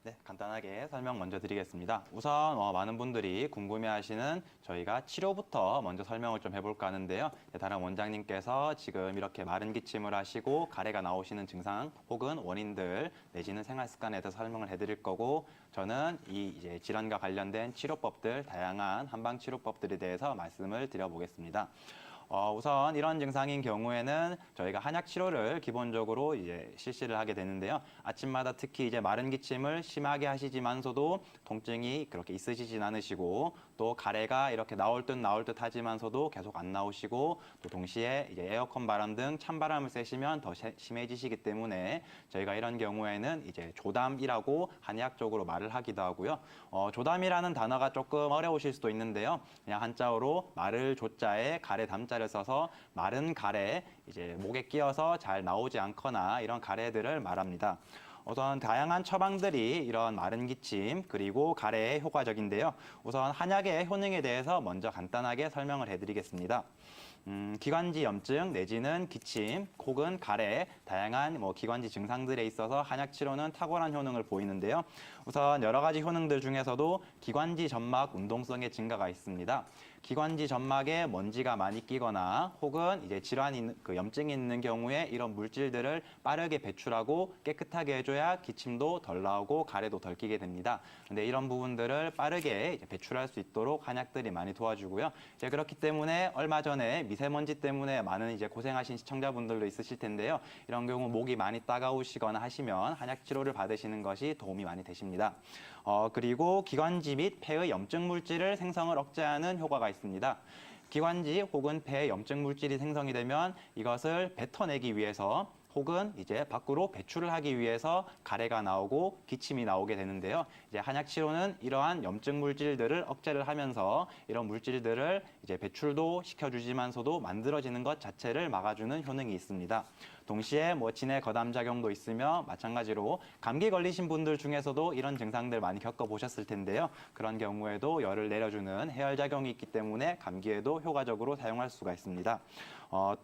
네, 간단하게 설명 먼저 드리겠습니다. 우선 많은 분들이 궁금해하시는 저희가 치료부터 먼저 설명을 좀 해볼까 하는데요. 네, 다른 원장님께서 지금 이렇게 마른 기침을 하시고 가래가 나오시는 증상 혹은 원인들 내지는 생활 습관에 대해서 설명을 해드릴 거고, 저는 이제 질환과 관련된 치료법들, 다양한 한방 치료법들에 대해서 말씀을 드려보겠습니다. 우선 이런 증상인 경우에는 저희가 한약 치료를 기본적으로 이제 실시를 하게 되는데요. 아침마다 특히 이제 마른 기침을 심하게 하시지만서도 통증이 그렇게 있으시진 않으시고, 또 가래가 이렇게 나올 듯 하지만서도 계속 안 나오시고, 또 동시에 이제 에어컨 바람 등 찬바람을 쐬시면 더 심해지시기 때문에 저희가 이런 경우에는 이제 조담이라고 한의학적으로 말을 하기도 하고요. 조담이라는 단어가 조금 어려우실 수도 있는데요. 그냥 한자어로 마를 조자에 가래 담자를 써서 마른 가래, 이제 목에 끼어서 잘 나오지 않거나 이런 가래들을 말합니다. 우선 다양한 처방들이 이런 마른 기침 그리고 가래에 효과적인데요. 우선 한약의 효능에 대해서 먼저 간단하게 설명을 해드리겠습니다. 기관지 염증 내지는 기침 혹은 가래, 다양한 기관지 증상들에 있어서 한약 치료는 탁월한 효능을 보이는데요. 우선 여러 가지 효능들 중에서도 기관지 점막 운동성의 증가가 있습니다. 기관지 점막에 먼지가 많이 끼거나 혹은 이제 질환이 염증이 있는 경우에 이런 물질들을 빠르게 배출하고 깨끗하게 해줘야 기침도 덜 나오고 가래도 덜 끼게 됩니다. 근데 이런 부분들을 빠르게 이제 배출할 수 있도록 한약들이 많이 도와주고요. 이제 그렇기 때문에 얼마 전에 미세먼지 때문에 많은 이제 고생하신 시청자분들도 있으실 텐데요. 이런 경우 목이 많이 따가우시거나 하시면 한약 치료를 받으시는 것이 도움이 많이 되십니다. 그리고 기관지 및 폐의 염증 물질을 생성을 억제하는 효과가 있습니다. 기관지 혹은 폐에 염증 물질이 생성이 되면 이것을 뱉어내기 위해서 혹은 이제 밖으로 배출을 하기 위해서 가래가 나오고 기침이 나오게 되는데요. 이제 한약 치료는 이러한 염증 물질들을 억제를 하면서 이런 물질들을 이제 배출도 시켜주지만서도 만들어지는 것 자체를 막아주는 효능이 있습니다. 동시에 진해 거담 작용도 있으며 마찬가지로 감기 걸리신 분들 중에서도 이런 증상들 많이 겪어보셨을 텐데요. 그런 경우에도 열을 내려주는 해열 작용이 있기 때문에 감기에도 효과적으로 사용할 수가 있습니다.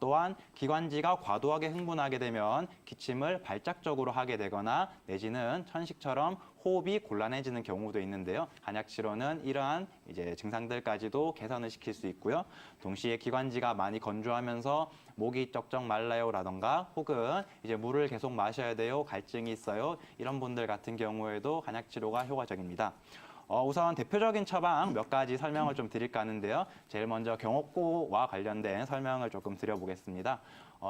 또한 기관지가 과도하게 흥분하게 되면 기침을 발작적으로 하게 되거나 내지는 천식처럼 호흡이 곤란해지는 경우도 있는데요. 한약 치료는 이러한 이제 증상들까지도 개선을 시킬 수 있고요. 동시에 기관지가 많이 건조하면서 목이 쩍쩍 말라요라던가 혹은 이제 물을 계속 마셔야 돼요, 갈증이 있어요, 이런 분들 같은 경우에도 한약 치료가 효과적입니다. 우선 대표적인 처방 몇 가지 설명을 좀 드릴까 하는데요. 제일 먼저 경옥고와 관련된 설명을 조금 드려보겠습니다.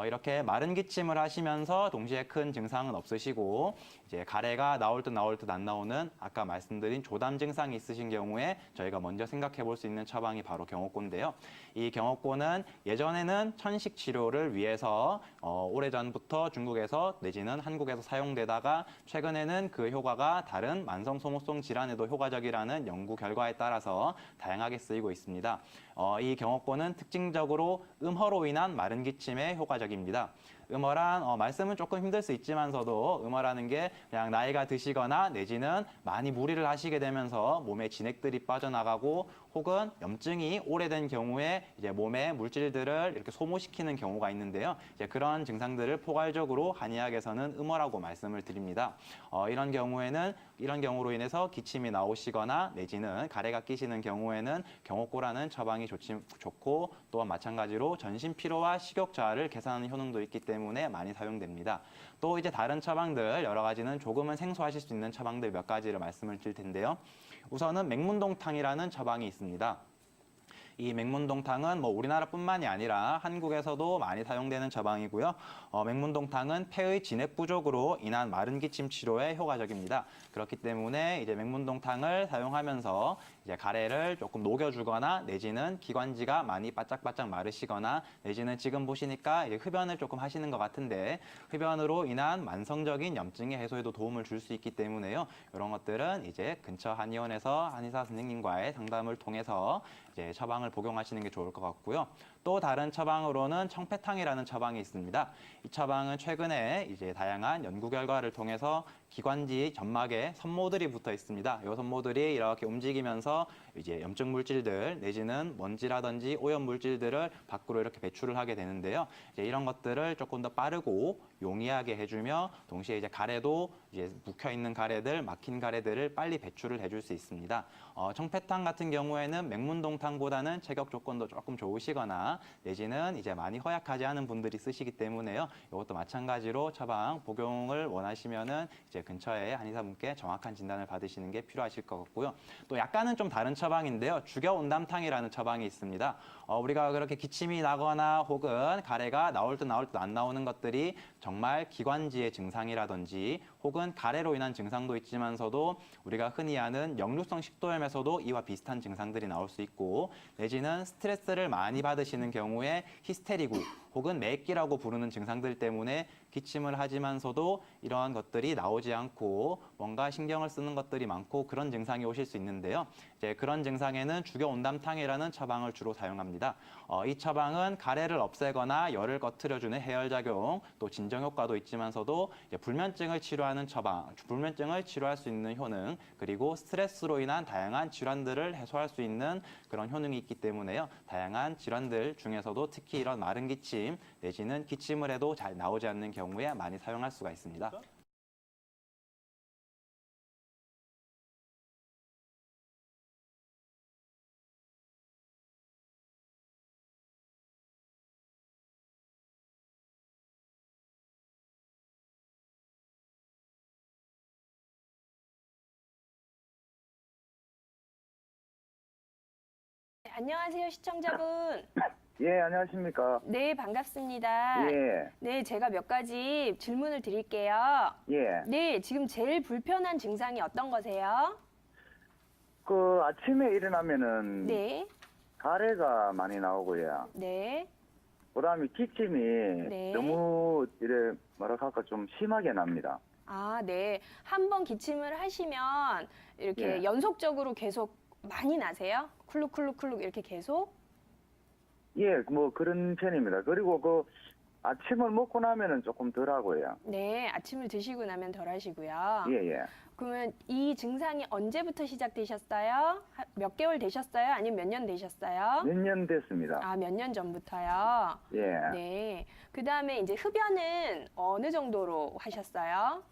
이렇게 마른 기침을 하시면서 동시에 큰 증상은 없으시고 이제 가래가 나올 듯 안 나오는 아까 말씀드린 조담 증상이 있으신 경우에 저희가 먼저 생각해 볼 수 있는 처방이 바로 경옥고인데요. 이 경옥고는 예전에는 천식 치료를 위해서 오래전부터 중국에서 내지는 한국에서 사용되다가 최근에는 그 효과가 다른 만성소모성 질환에도 효과적이라는 연구 결과에 따라서 다양하게 쓰이고 있습니다. 이 경옥고는 특징적으로 음허로 인한 마른 기침에 효과적입니다. 음허란 말씀은 조금 힘들 수 있지만서도 음허라는 게 그냥 나이가 드시거나 내지는 많이 무리를 하시게 되면서 몸에 진액들이 빠져나가고 혹은 염증이 오래된 경우에 이제 몸의 물질들을 이렇게 소모시키는 경우가 있는데요. 이제 그런 증상들을 포괄적으로 한의학에서는 음허라고 말씀을 드립니다. 이런 경우로 인해서 기침이 나오시거나 내지는 가래가 끼시는 경우에는 경옥고라는 처방이 좋고 또한 마찬가지로 전신 피로와 식욕 저하를 개선하는 효능도 있기 때문에 많이 사용됩니다. 또 이제 다른 처방들 여러 가지는 조금은 생소하실 수 있는 처방들 몇 가지를 말씀을 드릴 텐데요. 우선은 맹문동탕이라는 처방이 있습니다. 이 맹문동탕은 우리나라뿐만이 아니라 한국에서도 많이 사용되는 처방이고요. 맹문동탕은 폐의 진액 부족으로 인한 마른 기침 치료에 효과적입니다. 그렇기 때문에 이제 맹문동탕을 사용하면서 이제 가래를 조금 녹여주거나 내지는 기관지가 많이 바짝바짝 마르시거나 내지는 지금 보시니까 이제 흡연을 조금 하시는 것 같은데 흡연으로 인한 만성적인 염증의 해소에도 도움을 줄 수 있기 때문에요. 이런 것들은 이제 근처 한의원에서 한의사 선생님과의 상담을 통해서 이제 처방을 복용하시는 게 좋을 것 같고요. 또 다른 처방으로는 청패탕이라는 처방이 있습니다. 이 처방은 최근에 이제 다양한 연구 결과를 통해서 기관지 점막에 선모들이 붙어 있습니다. 이 선모들이 이렇게 움직이면서 이제 염증 물질들 내지는 먼지라든지 오염 물질들을 밖으로 이렇게 배출을 하게 되는데요. 이제 이런 것들을 조금 더 빠르고 용이하게 해주며 동시에 이제 가래도 이제 묵혀 있는 가래들, 막힌 가래들을 빨리 배출을 해줄 수 있습니다. 청패탕 같은 경우에는 맹문동탕보다는 체격 조건도 조금 좋으시거나 내지는 이제 많이 허약하지 않은 분들이 쓰시기 때문에요. 이것도 마찬가지로 처방 복용을 원하시면은 이제 근처에 한의사분께 정확한 진단을 받으시는 게 필요하실 것 같고요. 또 약간은 좀 다른 처방인데요. 죽여온담탕이라는 처방이 있습니다. 우리가 그렇게 기침이 나거나 혹은 가래가 나올 듯 안 나오는 것들이 정말 기관지의 증상이라든지 혹은 가래로 인한 증상도 있지만서도 우리가 흔히 아는 역류성 식도염에서도 이와 비슷한 증상들이 나올 수 있고 내지는 스트레스를 많이 받으시는 경우에 히스테리구 혹은 매기라고 부르는 증상들 때문에 기침을 하지만서도 이러한 것들이 나오지 않고 뭔가 신경을 쓰는 것들이 많고 그런 증상이 오실 수 있는데요. 이제 그런 증상에는 죽여온담탕이라는 처방을 주로 사용합니다. 이 처방은 가래를 없애거나 열을 꺼트려주는 해열작용, 또 진정효과도 있지만서도 불면증을 치료하는 처방, 불면증을 치료할 수 있는 효능, 그리고 스트레스로 인한 다양한 질환들을 해소할 수 있는 그런 효능이 있기 때문에요. 다양한 질환들 중에서도 특히 이런 마른 기침 내지는 기침을 해도 잘 나오지 않는 경우에 많이 사용할 수가 있습니다. 안녕하세요, 시청자분. 예, 안녕하십니까. 네, 반갑습니다. 예, 네, 제가 몇 가지 질문을 드릴게요. 예. 네, 지금 제일 불편한 증상이 어떤 거세요? 그 아침에 일어나면은 네, 가래가 많이 나오고요. 네, 그다음에 기침이 네. 너무 이래 뭐라 할까 좀 심하게 납니다. 아, 네. 한 번 기침을 하시면 이렇게 예. 연속적으로 계속 많이 나세요? 쿨룩쿨룩쿨룩 이렇게 계속? 예, 뭐 그런 편입니다. 그리고 그 아침을 먹고 나면은 조금 덜하고요. 네, 아침을 드시고 나면 덜 하시고요. 예, 예. 그러면 이 증상이 언제부터 시작되셨어요? 몇 개월 되셨어요? 아니면 몇 년 되셨어요? 몇 년 됐습니다. 아, 몇 년 전부터요? 예. 네. 그 다음에 이제 흡연은 어느 정도로 하셨어요?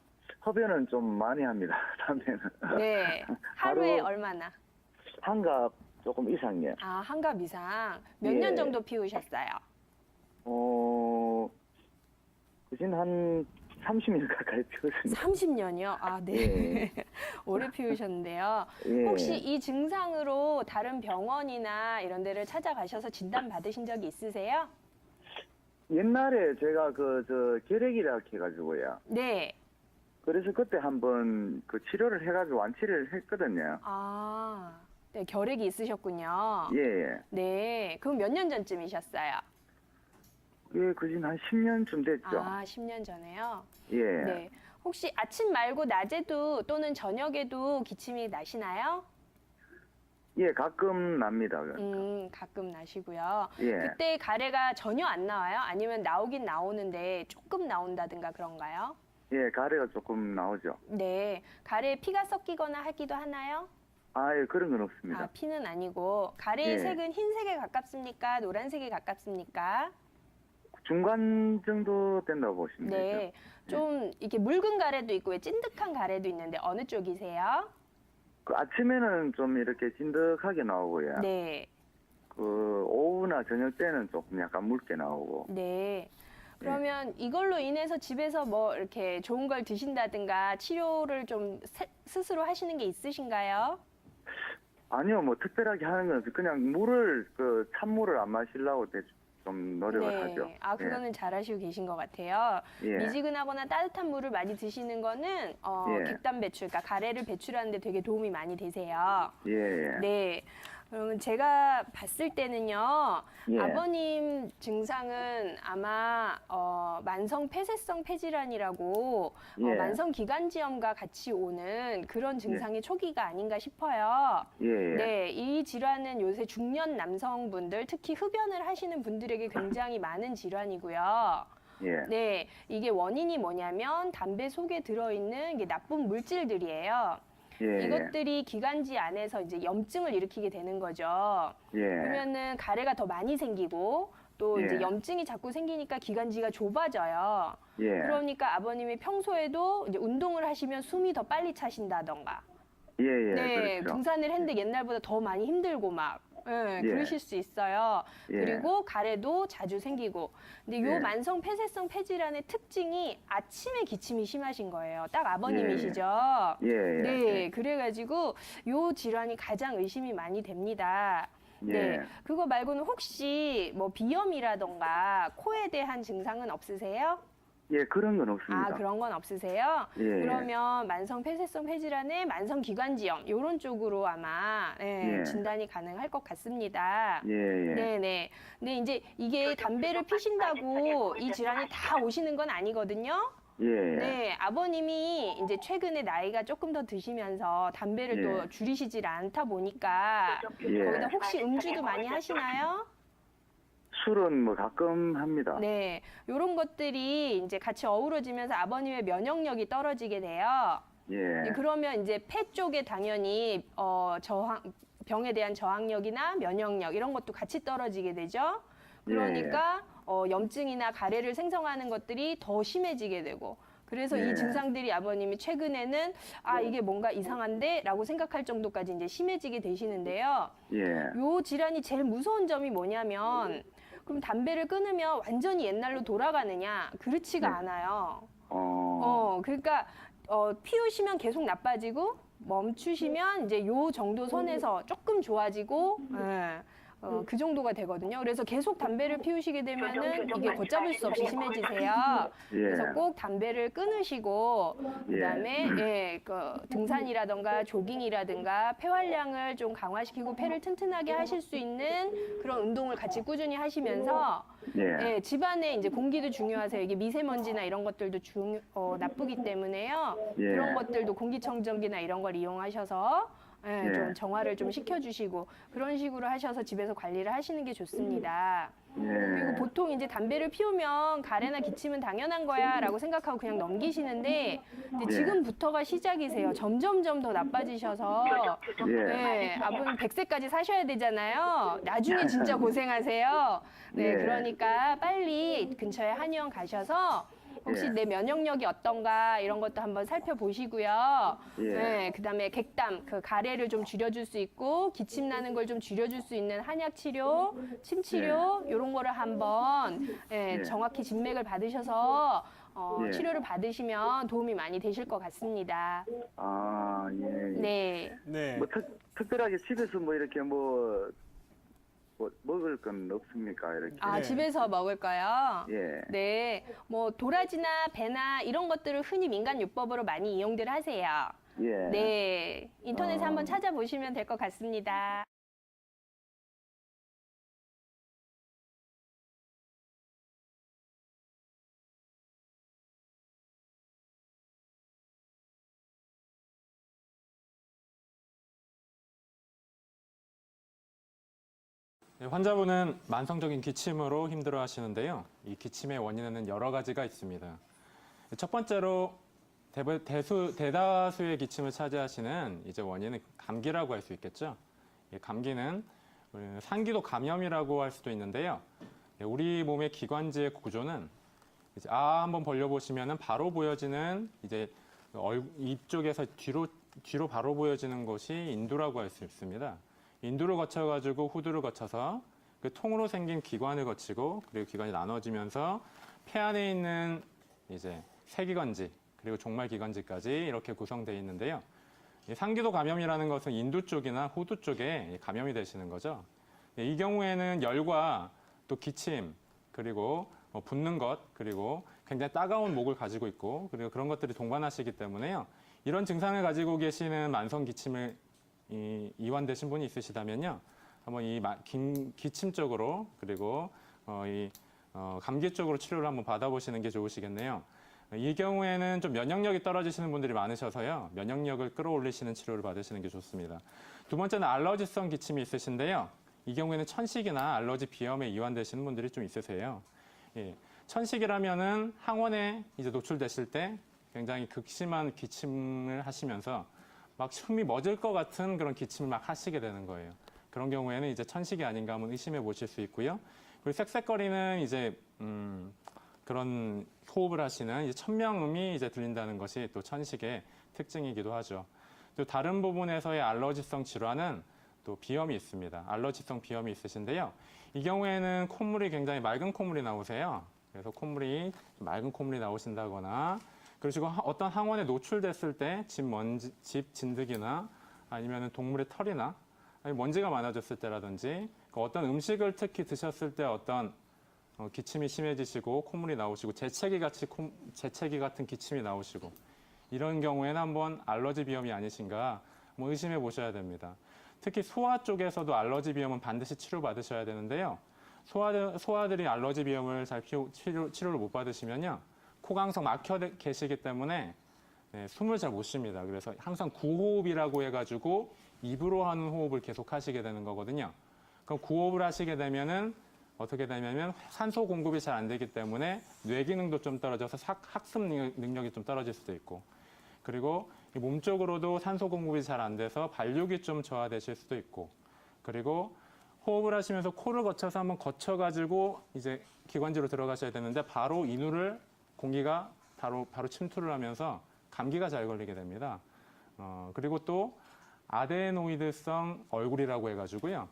흡연은 좀 많이 합니다. 담배는. 네. 하루에 하루- 얼마나? 한갑 조금 이상이요. 아, 한 갑 이상. 몇 예. 년 정도 피우셨어요? 그진 한 30년 가까이 피웠습니다. 30년이요? 아, 네. 오래 피우셨는데요. 예. 혹시 이 증상으로 다른 병원이나 이런 데를 찾아가셔서 진단 받으신 적이 있으세요? 옛날에 제가 결핵이라 해가지고요. 네. 그래서 그때 한번 그 치료를 해가지고 완치를 했거든요. 아, 네, 결핵이 있으셨군요. 예, 예. 네. 그럼 몇 년 전쯤이셨어요? 예, 그진 한 10년쯤 됐죠. 아, 10년 전에요? 예. 네. 혹시 아침 말고 낮에도 또는 저녁에도 기침이 나시나요? 예, 가끔 납니다. 가끔 나시고요. 예. 그때 가래가 전혀 안 나와요? 아니면 나오긴 나오는데 조금 나온다든가 그런가요? 예, 가래가 조금 나오죠. 네. 가래에 피가 섞이거나 하기도 하나요? 예, 그런 건 없습니다. 아, 피는 아니고. 가래의 예. 색은 흰색에 가깝습니까? 노란색에 가깝습니까? 중간 정도 된다고 보시면 네. 되죠. 좀 이렇게 묽은 가래도 있고 왜 찐득한 가래도 있는데 어느 쪽이세요? 그 아침에는 좀 이렇게 진득하게 나오고요. 네. 그 오후나 저녁 때는 조금 약간 묽게 나오고. 네. 그러면 이걸로 인해서 집에서 뭐 이렇게 좋은 걸 드신다든가 치료를 좀 스스로 하시는 게 있으신가요? 아니요, 뭐 특별하게 하는 건 그냥 찬물을 안 마시려고 좀 노력을 하죠. 아, 그거는 잘하시고 계신 것 같아요. 예. 미지근하거나 따뜻한 물을 많이 드시는 거는 예. 객단 배출, 그러니까 가래를 배출하는데 되게 도움이 많이 되세요. 예, 예. 네. 그러면 제가 봤을 때는요, 예. 아버님 증상은 아마 만성 폐쇄성 폐질환이라고 예. 만성 기관지염과 같이 오는 그런 증상의 초기가 아닌가 싶어요. 예, 예. 네, 이 질환은 요새 중년 남성분들, 특히 흡연을 하시는 분들에게 굉장히 많은 질환이고요. 예. 네, 이게 원인이 뭐냐면 담배 속에 들어있는 이게 나쁜 물질들이에요. 예. 이것들이 기관지 안에서 이제 염증을 일으키게 되는 거죠. 예. 그러면은 가래가 더 많이 생기고 또 예. 이제 염증이 자꾸 생기니까 기관지가 좁아져요. 예. 그러니까 아버님이 평소에도 이제 운동을 하시면 숨이 더 빨리 차신다던가. 예. 예. 네, 그렇죠. 등산을 했는데 옛날보다 더 많이 힘들고 막. 예, 예. 그러실 수 있어요. 예. 그리고 가래도 자주 생기고. 근데 요 예. 만성 폐쇄성 폐질환의 특징이 아침에 기침이 심하신 거예요. 딱 아버님이시죠. 예. 예. 네, 그래가지고 요 질환이 가장 의심이 많이 됩니다. 예. 네, 그거 말고는 혹시 뭐 비염이라던가 코에 대한 증상은 없으세요? 예. 그런 건 없습니다. 아, 그런 건 없으세요? 예. 그러면 만성 폐쇄성 폐질환의 만성 기관지염 이런 쪽으로 아마 예, 예. 진단이 가능할 것 같습니다. 예. 예. 네네. 근데 이제 이게 담배를 피신다고 이 질환이 다 오시는 건 아니거든요. 예. 네, 아버님이 이제 최근에 나이가 조금 더 드시면서 담배를 예. 또 줄이시질 않다 보니까 예. 거기다 혹시 음주도 많이 하시나요? 술은 뭐 가끔 합니다. 네, 이런 것들이 이제 같이 어우러지면서 아버님의 면역력이 떨어지게 돼요. 예. 네, 그러면 이제 폐 쪽에 당연히 병에 대한 저항력이나 면역력 이런 것도 같이 떨어지게 되죠. 그러니까 염증이나 가래를 생성하는 것들이 더 심해지게 되고 그래서 예. 이 증상들이 아버님이 최근에는 아 이게 뭔가 이상한데라고 생각할 정도까지 이제 심해지게 되시는데요. 예. 요 질환이 제일 무서운 점이 뭐냐면 그럼 담배를 끊으면 완전히 옛날로 돌아가느냐? 그렇지가 네. 않아요. 어. 그러니까 피우시면 계속 나빠지고 멈추시면 이제 요 정도 선에서 조금 좋아지고 그 정도가 되거든요. 그래서 계속 담배를 피우시게 되면은 이게 걷잡을 수 없이 심해지세요. 예. 그래서 꼭 담배를 끊으시고 예. 그다음에 그 등산이라든가 조깅이라든가 폐활량을 좀 강화시키고 폐를 튼튼하게 하실 수 있는 그런 운동을 같이 꾸준히 하시면서 예. 집안에 이제 공기도 중요하세요. 이게 미세먼지나 이런 것들도 나쁘기 때문에요. 예. 그런 것들도 공기청정기나 이런 걸 이용하셔서 예. 좀 정화를 좀 시켜주시고 그런 식으로 하셔서 집에서 관리를 하시는 게 좋습니다. 그리고 예. 보통 이제 담배를 피우면 가래나 기침은 당연한 거야라고 생각하고 그냥 넘기시는데 근데 예. 지금부터가 시작이세요. 점점점 더 나빠지셔서 예. 네, 아버님 100세까지 사셔야 되잖아요. 나중에 진짜 고생하세요. 네, 예. 그러니까 빨리 근처에 한의원 가셔서 혹시 예. 내 면역력이 어떤가 이런 것도 한번 살펴보시고요. 예. 네, 그다음에 객담, 그 가래를 좀 줄여줄 수 있고 기침 나는 걸 좀 줄여줄 수 있는 한약 치료, 침 치료 이런 거를 한번 예. 정확히 진맥을 받으셔서 예. 치료를 받으시면 도움이 많이 되실 것 같습니다. 아, 예. 네. 네. 뭐 특별하게 집에서 뭐 이렇게 뭐 먹을 건 없습니까? 이렇게. 아, 네. 집에서 먹을 거요? 예. 네. 뭐 도라지나 배나 이런 것들을 흔히 민간요법으로 많이 이용들 하세요. 예. 네. 인터넷에 한번 찾아보시면 될 것 같습니다. 네, 환자분은 만성적인 기침으로 힘들어 하시는데요. 이 기침의 원인에는 여러 가지가 있습니다. 첫 번째로 대다수의 기침을 차지하시는 이제 원인은 감기라고 할 수 있겠죠. 이 감기는 상기도 감염이라고 할 수도 있는데요. 우리 몸의 기관지의 구조는 이제 한번 벌려보시면은 바로 보여지는 이제 입 쪽에서 뒤로 바로 보여지는 것이 인두라고 할 수 있습니다. 인두를 거쳐가지고 후두를 거쳐서 그 통으로 생긴 기관을 거치고 그리고 기관이 나눠지면서 폐 안에 있는 이제 세기관지 그리고 종말기관지까지 이렇게 구성되어 있는데요. 이 상기도 감염이라는 것은 인두 쪽이나 후두 쪽에 감염이 되시는 거죠. 이 경우에는 열과 또 기침 그리고 붓는 것 그리고 굉장히 따가운 목을 가지고 있고 그리고 그런 것들이 동반하시기 때문에요. 이런 증상을 가지고 계시는 만성 기침을 이완되신 분이 있으시다면요. 한번 이 기침 쪽으로 그리고 감기 쪽으로 치료를 한번 받아보시는 게 좋으시겠네요. 이 경우에는 좀 면역력이 떨어지시는 분들이 많으셔서요. 면역력을 끌어올리시는 치료를 받으시는 게 좋습니다. 두 번째는 알러지성 기침이 있으신데요. 이 경우에는 천식이나 알러지 비염에 이완되시는 분들이 좀 있으세요. 예. 천식이라면은 항원에 이제 노출되실 때 굉장히 극심한 기침을 하시면서 막 숨이 멎을 것 같은 그런 기침을 막 하시게 되는 거예요. 그런 경우에는 이제 천식이 아닌가 한번 의심해 보실 수 있고요. 그리고 쌕쌕거리는 이제 그런 호흡을 하시는 이제 천명음이 이제 들린다는 것이 또 천식의 특징이기도 하죠. 또 다른 부분에서의 알러지성 질환은 또 비염이 있습니다. 알러지성 비염이 있으신데요. 이 경우에는 콧물이 굉장히 맑은 콧물이 나오세요. 그래서 콧물이 좀 맑은 콧물이 나오신다거나 그리고 어떤 항원에 노출됐을 때 집 진드기나 아니면 동물의 털이나 아니 먼지가 많아졌을 때라든지 어떤 음식을 특히 드셨을 때 어떤 기침이 심해지시고 콧물이 나오시고 재채기 같은 기침이 나오시고 이런 경우에는 한번 알러지 비염이 아니신가 뭐 의심해 보셔야 됩니다. 특히 소아 쪽에서도 알러지 비염은 반드시 치료받으셔야 되는데요. 소아들이 알러지 비염을 잘 치료를 못 받으시면요. 코강성 막혀 계시기 때문에 숨을 잘 못 쉽니다. 그래서 항상 구호흡이라고 해가지고 입으로 하는 호흡을 계속 하시게 되는 거거든요. 그럼 구호흡을 하시게 되면은 어떻게 되냐면 산소 공급이 잘 안 되기 때문에 뇌 기능도 좀 떨어져서 학습 능력이 좀 떨어질 수도 있고 그리고 몸쪽으로도 산소 공급이 잘 안 돼서 발육이 좀 저하되실 수도 있고 그리고 호흡을 하시면서 코를 거쳐서 한번 거쳐가지고 이제 기관지로 들어가셔야 되는데 바로 인후를 공기가 바로 침투를 하면서 감기가 잘 걸리게 됩니다. 그리고 또 아데노이드성 얼굴이라고 해가지고요.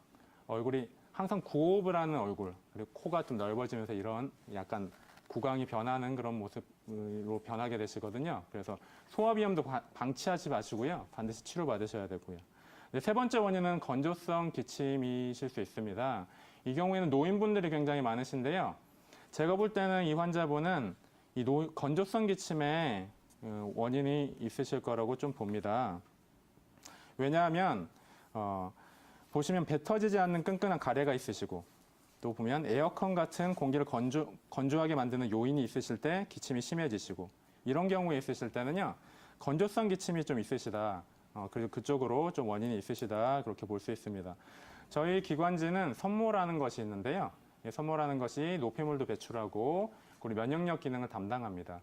얼굴이 항상 구호흡을 하는 얼굴, 그리고 코가 좀 넓어지면서 이런 약간 구강이 변하는 그런 모습으로 변하게 되시거든요. 그래서 소화비염도 방치하지 마시고요. 반드시 치료받으셔야 되고요. 세 번째 원인은 건조성 기침이실 수 있습니다. 이 경우에는 노인분들이 굉장히 많으신데요. 제가 볼 때는 이 환자분은 이 건조성 기침에 원인이 있으실 거라고 좀 봅니다. 왜냐하면 보시면 배 터지지 않는 끈끈한 가래가 있으시고 또 보면 에어컨 같은 공기를 건조하게 만드는 요인이 있으실 때 기침이 심해지시고 이런 경우에 있으실 때는요. 건조성 기침이 좀 있으시다. 그리고 그쪽으로 좀 원인이 있으시다. 그렇게 볼 수 있습니다. 저희 기관지는 섬모라는 것이 있는데요. 이 섬모라는 것이 노폐물도 배출하고 우리 면역력 기능을 담당합니다.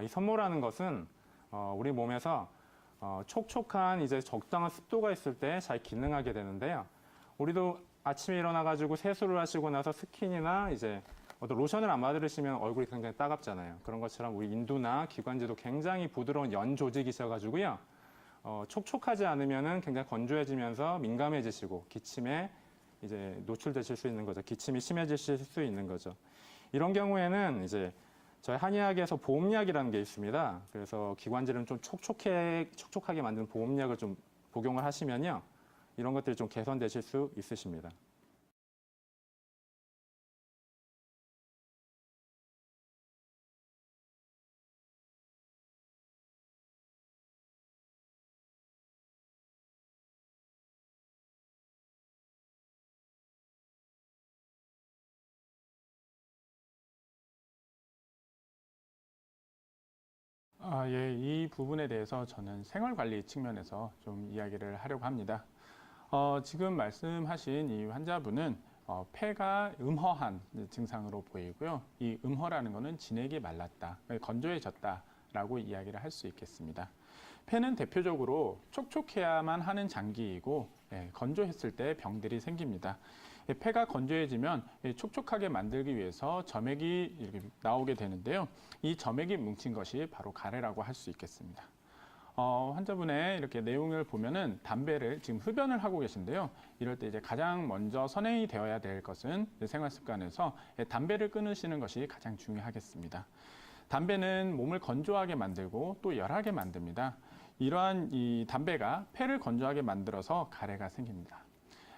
이 섬모라는 것은 우리 몸에서 촉촉한 이제 적당한 습도가 있을 때 잘 기능하게 되는데요. 우리도 아침에 일어나가지고 세수를 하시고 나서 스킨이나 이제 어떤 로션을 안 바르시면 얼굴이 굉장히 따갑잖아요. 그런 것처럼 우리 인두나 기관지도 굉장히 부드러운 연 조직이셔가지고요. 촉촉하지 않으면은 굉장히 건조해지면서 민감해지시고 기침에 이제 노출되실 수 있는 거죠. 기침이 심해지실 수 있는 거죠. 이런 경우에는 이제 저희 한의학에서 보험약이라는 게 있습니다. 그래서 기관지를 좀 촉촉하게 만드는 보험약을 좀 복용을 하시면요. 이런 것들이 좀 개선되실 수 있으십니다. 예, 이 부분에 대해서 저는 생활관리 측면에서 좀 이야기를 하려고 합니다. 지금 말씀하신 이 환자분은 폐가 음허한 증상으로 보이고요. 이 음허라는 것은 진액이 말랐다, 건조해졌다라고 이야기를 할 수 있겠습니다. 폐는 대표적으로 촉촉해야만 하는 장기이고 건조했을 때 병들이 생깁니다. 폐가 건조해지면 촉촉하게 만들기 위해서 점액이 이렇게 나오게 되는데요. 이 점액이 뭉친 것이 바로 가래라고 할 수 있겠습니다. 환자분의 이렇게 내용을 보면은 담배를 지금 흡연을 하고 계신데요. 이럴 때 이제 가장 먼저 선행이 되어야 될 것은 생활 습관에서 담배를 끊으시는 것이 가장 중요하겠습니다. 담배는 몸을 건조하게 만들고 또 열하게 만듭니다. 이러한 이 담배가 폐를 건조하게 만들어서 가래가 생깁니다.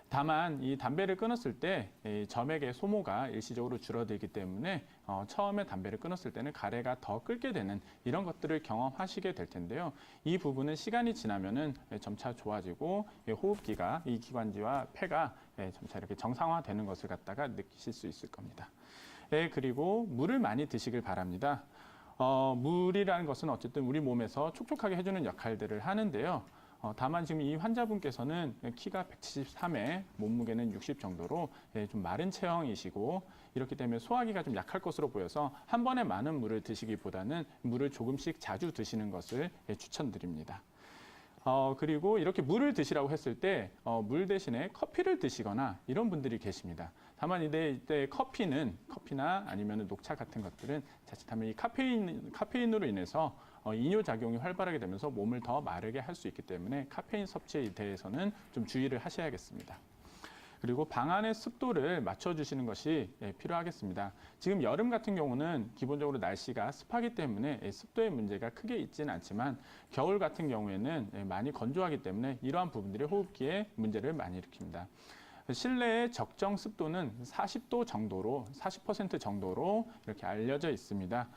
다만 이 담배를 끊었을 때 점액의 소모가 일시적으로 줄어들기 때문에 처음에 담배를 끊었을 때는 가래가 더 끓게 되는 이런 것들을 경험하시게 될 텐데요. 이 부분은 시간이 지나면은 점차 좋아지고 호흡기가 이 기관지와 폐가 점차 이렇게 정상화되는 것을 갖다가 느끼실 수 있을 겁니다. 그리고 물을 많이 드시길 바랍니다. 물이라는 것은 어쨌든 우리 몸에서 촉촉하게 해주는 역할들을 하는데요. 다만 지금 이 환자분께서는 키가 173에 몸무게는 60 정도로 좀 마른 체형이시고 이렇기 때문에 소화기가 좀 약할 것으로 보여서 한 번에 많은 물을 드시기보다는 물을 조금씩 자주 드시는 것을 추천드립니다. 그리고 이렇게 물을 드시라고 했을 때 물 대신에 커피를 드시거나 이런 분들이 계십니다. 다만 이때 커피나 아니면 녹차 같은 것들은 자칫하면 이 카페인으로 인해서 이뇨 작용이 활발하게 되면서 몸을 더 마르게 할 수 있기 때문에 카페인 섭취에 대해서는 좀 주의를 하셔야겠습니다. 그리고 방 안의 습도를 맞춰주시는 것이 필요하겠습니다. 지금 여름 같은 경우는 기본적으로 날씨가 습하기 때문에 습도의 문제가 크게 있지는 않지만 겨울 같은 경우에는 많이 건조하기 때문에 이러한 부분들이 호흡기에 문제를 많이 일으킵니다. 실내의 적정 습도는 40도 정도로, 40% 정도로 이렇게 알려져 있습니다.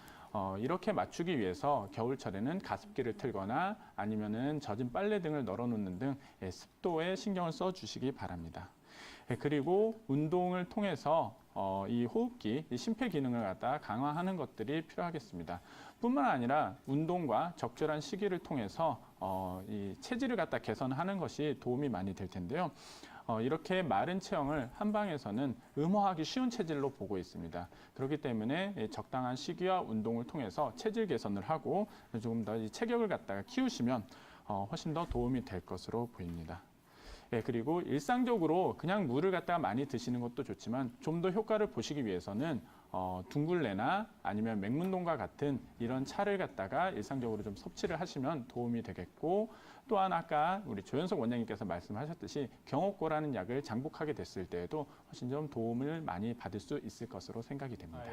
이렇게 맞추기 위해서 겨울철에는 가습기를 틀거나 아니면은 젖은 빨래 등을 널어놓는 등 습도에 신경을 써주시기 바랍니다. 그리고 운동을 통해서 이 호흡기, 이 심폐 기능을 갖다 강화하는 것들이 필요하겠습니다. 뿐만 아니라 운동과 적절한 시기를 통해서 이 체질을 갖다 개선하는 것이 도움이 많이 될 텐데요. 이렇게 마른 체형을 한방에서는 음화하기 쉬운 체질로 보고 있습니다. 그렇기 때문에 적당한 시기와 운동을 통해서 체질 개선을 하고 조금 더 이 체격을 갖다가 키우시면 훨씬 더 도움이 될 것으로 보입니다. 그리고 일상적으로 그냥 물을 갖다가 많이 드시는 것도 좋지만 좀 더 효과를 보시기 위해서는 둥글레나 아니면 맹문동과 같은 이런 차를 갖다가 일상적으로 좀 섭취를 하시면 도움이 되겠고, 또한 아까 우리 조현석 원장님께서 말씀하셨듯이 경옥고라는 약을 장복하게 됐을 때에도 훨씬 좀 도움을 많이 받을 수 있을 것으로 생각이 됩니다.